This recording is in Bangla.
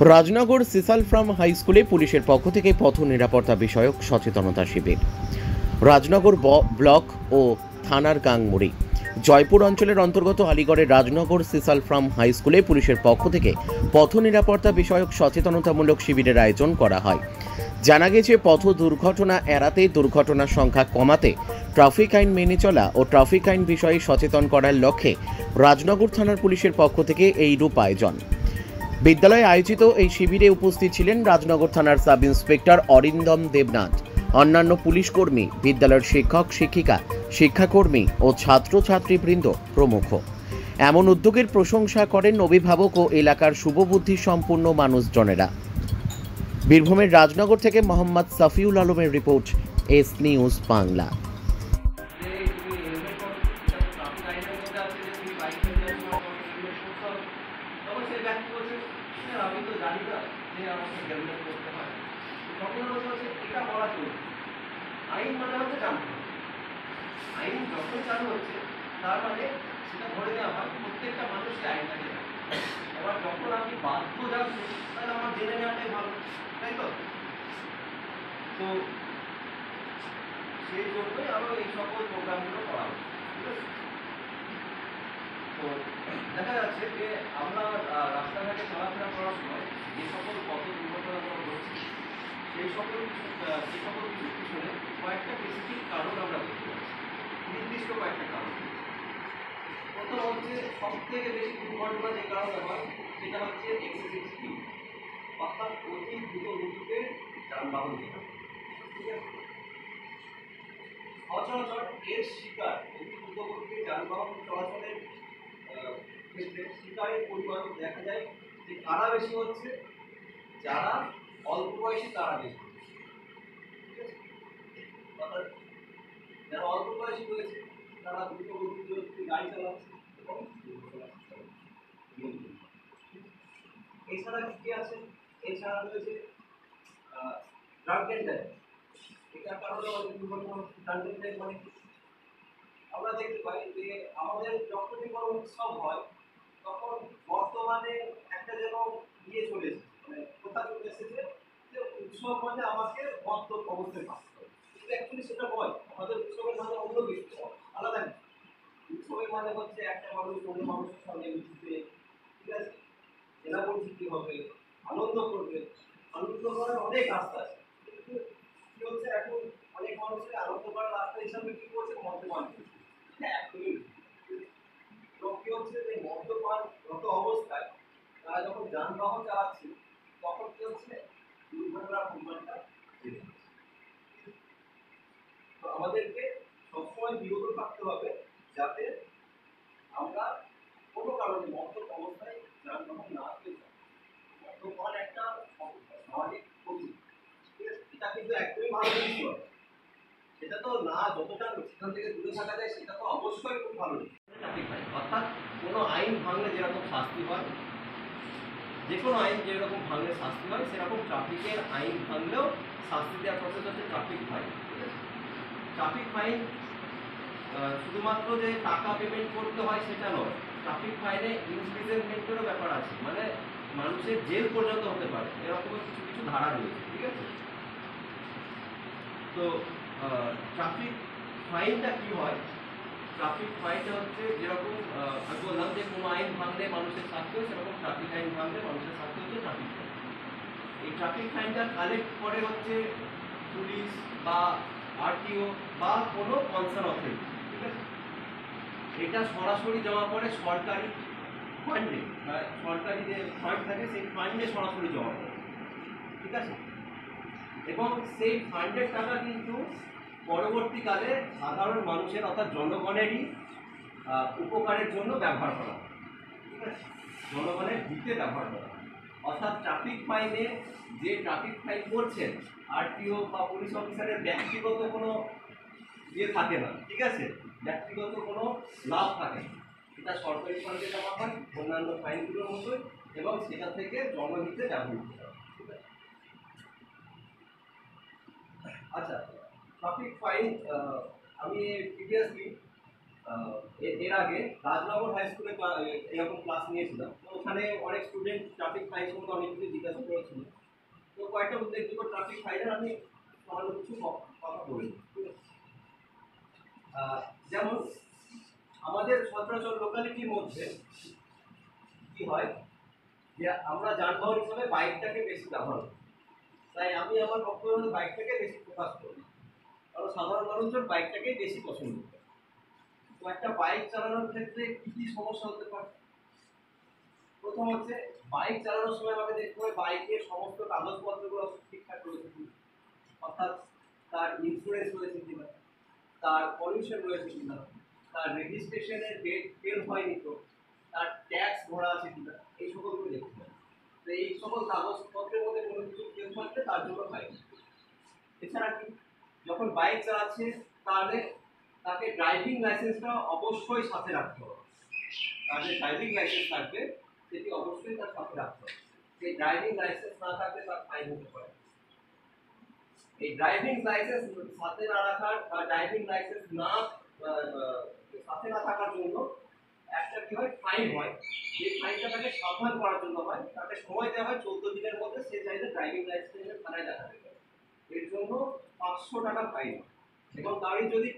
রাজনগর সিসাল ফ্রাম হাই স্কুলে পুলিশের পক্ষ থেকে পথ নিরাপত্তা বিষয়ক সচেতনতা শিবির। রাজনগর ব্লক ও থানার গাংমুড়ি জয়পুর অঞ্চলের অন্তর্গত আলিগড়ের রাজনগর সিসাল ফ্রাম হাই স্কুলে পুলিশের পক্ষ থেকে পথ নিরাপত্তা বিষয়ক সচেতনতামূলক শিবিরের আয়োজন করা হয়। জানা গেছে, পথ দুর্ঘটনা এড়াতে, দুর্ঘটনার সংখ্যা কমাতে, ট্রাফিক আইন মেনে চলা ও ট্রাফিক আইন বিষয়ে সচেতন করার লক্ষ্যে রাজনগর থানার পুলিশের পক্ষ থেকে এই রূপ আয়োজন। বিদ্যালয়ে আয়োজিত এই শিবিরে উপস্থিত ছিলেন রাজনগর থানার সাব ইন্সপেক্টর অরিন্দম দেবনাথ, অন্যান্য পুলিশ কর্মী, বিদ্যালয়ের শিক্ষক শিক্ষিকা, শিক্ষাকর্মী ও ছাত্রছাত্রীবৃন্দ প্রমুখ। এমন উদ্যোগের প্রশংসা করেন অভিভাবক ও এলাকার শুভবুদ্ধি সম্পন্ন মানুষজনেরা। বীরভূমের রাজনগর থেকে মোহাম্মদ সাফিউল আলমের রিপোর্ট, এস নিউজ বাংলা। আমি তো জানি না যে আমাকে হেলমেট করতে হয়। তখন হচ্ছে এটা বলা চলছে। আইন মানে হচ্ছে জানতে হবে। আইন যখন চালু হচ্ছে তার মানে সেটা ধরে নেওয়া হয় প্রত্যেকটা মানুষকে আইনটাকে জানে। এবার যখন আপনি বাধ্য জানছেন তাহলে আমার জেনে নেওয়াটাই ভালো, তাই তো? তো সেই জন্যই আরও এই সকল প্রোগ্রামগুলো করা হচ্ছে, ঠিক আছে? তো দেখা যাচ্ছে যে আমরা রাস্তাঘাটে চলাফেরা করার সময় যে সকল পথ দুর্ঘটনাগুলো ঘটছে সেই সকল কিছুর পিছনে কয়েকটা স্পেসিফিক কারণ আমরা দেখতে পাচ্ছি, নির্দিষ্ট কয়েকটা কারণ। প্রথম হচ্ছে সব থেকে বেশি দুর্ঘটনা যে কারণে হয় সেটা হচ্ছে এক্সেসিভ স্পিড, অর্থাৎ অতি দ্রুত গতিতে যানবাহন যেটা, ঠিক আছে? সচরাচর এর শিকার অতি দ্রুত গতিতে যানবাহন চলাচলের ক্ষেত্রে শিকারের পরিমাণ দেখা যায় যে কারা বেশি হচ্ছে, যারা অল্প বয়সী তারা বেশি, ঠিক আছে? অর্থাৎ যারা অল্প বয়সী রয়েছে তারা দ্রুত গতিতে গাড়ি চালাচ্ছে এবং এছাড়া কি আছে? এছাড়া রয়েছে ড্রাঙ্ক অ্যান্ড ড্রাইভ। এটার কারণে অনেক দুর্ঘটনা হচ্ছে। ড্রাঙ্ক অ্যান্ড ড্রাইভ মানে আমরা দেখতে পাই যে আমাদের যখনই কোনো উৎসব হয় তখন বর্তমানে একটা যেন চলে এসেছে, মানে কোথা চলে এসেছে যে উৎসব মানে আমাকে মদ্য অবস্থায় থাকতে হবে। কিন্তু অ্যাকচুয়ালি সেটা নয়, আমাদের উৎসবের মানে অন্য কিছু আলাদা কিছু। উৎসবের মানে হচ্ছে একটা মানুষ অন্য মানুষের সঙ্গে মিশবে, ঠিক আছে? জেলা পরিচিতি হবে, আনন্দ করবে। আনন্দ করার অনেক রাস্তা আছে, কিন্তু কি হচ্ছে এখন অনেক মানুষের আনন্দ করার রাস্তা হিসাবে কি করছে? মদ্যপান করছে। হ্যাঁ, এবং কি হচ্ছে যে মদ্যপানরত অবস্থায় তারা যখন যানবাহন চালাচ্ছে তখন কি হচ্ছে? দুর্ঘটনার পরিমাণটা বেড়ে যাচ্ছে। তো আমাদেরকে সবসময় বিরত থাকতে হবে যাতে আমরা কোনো কারণে মদ্যপ অবস্থায় যানবাহন না চলতে। মদ্যপান একটা সামাজিক ক্ষতি, ঠিক আছে? এটা কিন্তু একদমই ভালো জিনিস নয়। সেটা তো না, যতটা সেখান থেকে দূরে থাকা যায় সেটা তো অবশ্যই খুব ভালো জিনিস। অর্থাৎ কোনো আইন ভাঙলে যেরকম শাস্তি হয়, যে কোনো আইন যেরকম ভাঙলে শাস্তি হয়, সেরকম ট্রাফিকের আইন ভাঙলেও শাস্তি দেওয়ার প্রসেস হচ্ছে ট্রাফিক ফাইন, ঠিক আছে? ট্রাফিক ফাইন শুধুমাত্র যে টাকা পেমেন্ট করতে হয় সেটা নয়, ট্রাফিক ফাইনে ইমপ্রিজনমেন্টেরও ব্যাপার আছে, মানে মানুষের জেল পর্যন্ত হতে পারে, এরকম কিছু কিছু ধারা রয়েছে, ঠিক আছে? তো ট্রাফিক ফাইনটা কি হয়? ট্রাফিক ফাইনটা হচ্ছে যেরকম আমি বললাম যে কোনো আইন ভাঙলে মানুষের শাস্তি হয়, সেরকম ট্রাফিক আইন ভাঙলে মানুষের শাস্তি হচ্ছে ট্রাফিক ফাইন। এই ট্রাফিক ফাইনটা কালেক্ট করে হচ্ছে পুলিশ বা আরটিও বা কোনো কনসার্ন অথরিটি, ঠিক আছে? এটা সরাসরি জমা পড়ে সরকারি ফান্ডে, সরকারি যে ফান্ড থাকে সেই ফান্ডে সরাসরি জমা পড়ে, ঠিক আছে? এবং সেই ফান্ডের টাকা কিন্তু পরবর্তীকালে সাধারণ মানুষের অর্থাৎ জনগণেরই উপকারের জন্য ব্যবহার করা হয়, ঠিক আছে? জনগণের হিতে ব্যবহার করা হয়। অর্থাৎ ট্রাফিক ফাইনে যে ট্রাফিক ফাইন করছেন আরটিও বা পুলিশ অফিসারের ব্যক্তিগত কোনো থাকে না, ঠিক আছে? ব্যক্তিগত কোনো লাভ থাকে না। এটা সরকারি ফান্ডে জমা হয় অন্যান্য ফাইনগুলোর মতোই, এবং সেটা থেকে জনহিতে ব্যবহৃত হয়, ঠিক আছে? আচ্ছা, ট্রাফিক ফাইন আমি প্রিভিয়াসলি এর আগে রাজনগর হাই স্কুলে এরকম ক্লাস নিয়েছিলাম, তো ওখানে অনেক স্টুডেন্ট ট্রাফিক ফাইন সম্বন্ধে অনেক কিছু জিজ্ঞাসা করেছিল। তো কয়েকটা উল্লেখযোগ্য ট্রাফিক ফাইনের আমি সামান্য কিছু কথা বলি। যেমন আমাদের সচরাচর লোকালিটির মধ্যে কি হয় যে আমরা যানবাহন হিসাবে বাইকটাকে বেশি ব্যবহার করি। তাই আমি আমার বক্তব্য বাইকটাকে বেশি ফোকাস করি, কারণ সাধারণ মানুষজন বাইকটাকেই বেশি পছন্দ করে। তো একটা বাইক চালানোর ক্ষেত্রে কি কি সমস্যা হতে পারে? প্রথম হচ্ছে, বাইক চালানোর সময় আমাকে দেখতে হবে বাইকের সমস্ত কাগজপত্রগুলো ঠিকঠাক রয়েছে কিনা, অর্থাৎ তার ইন্স্যুরেন্স রয়েছে কিনা, তার পলিউশন রয়েছে কিনা, তার রেজিস্ট্রেশনের ডেট ফেল হয়নি তো, তার ট্যাক্স ভরা আছে কিনা, এই সকলগুলো দেখতে হবে। তো এই সকল কাগজপত্রের মধ্যে কোনো কিছু ফেল থাকলে তার জন্য ফাইন। এছাড়া কি, যখন বাইক চালাচ্ছে তাহলে তাকে ড্রাইভিং লাইসেন্সটা অবশ্যই সাথে রাখতে হবে। তার যে ড্রাইভিং লাইসেন্স থাকবে সেটি অবশ্যই তার সাথে রাখতে হবে। সেই ড্রাইভিং লাইসেন্স না থাকলে তার ফাইন হতে পারে। এই ড্রাইভিং লাইসেন্স সাথে না রাখার বা ড্রাইভিং লাইসেন্স না সাথে না থাকার জন্য একটা কি হয়, ফাইন হয়। যে ফাইনটা তাকে সাবধান করার জন্য হয়, তাকে সময় দেওয়া হয় 14 দিনের মধ্যে সে চাইলে ড্রাইভিং লাইসেন্সের থানায় দেখাতে পারে। এর জন্য 500 টাকা ফাইন, এবং গাড়ি যদি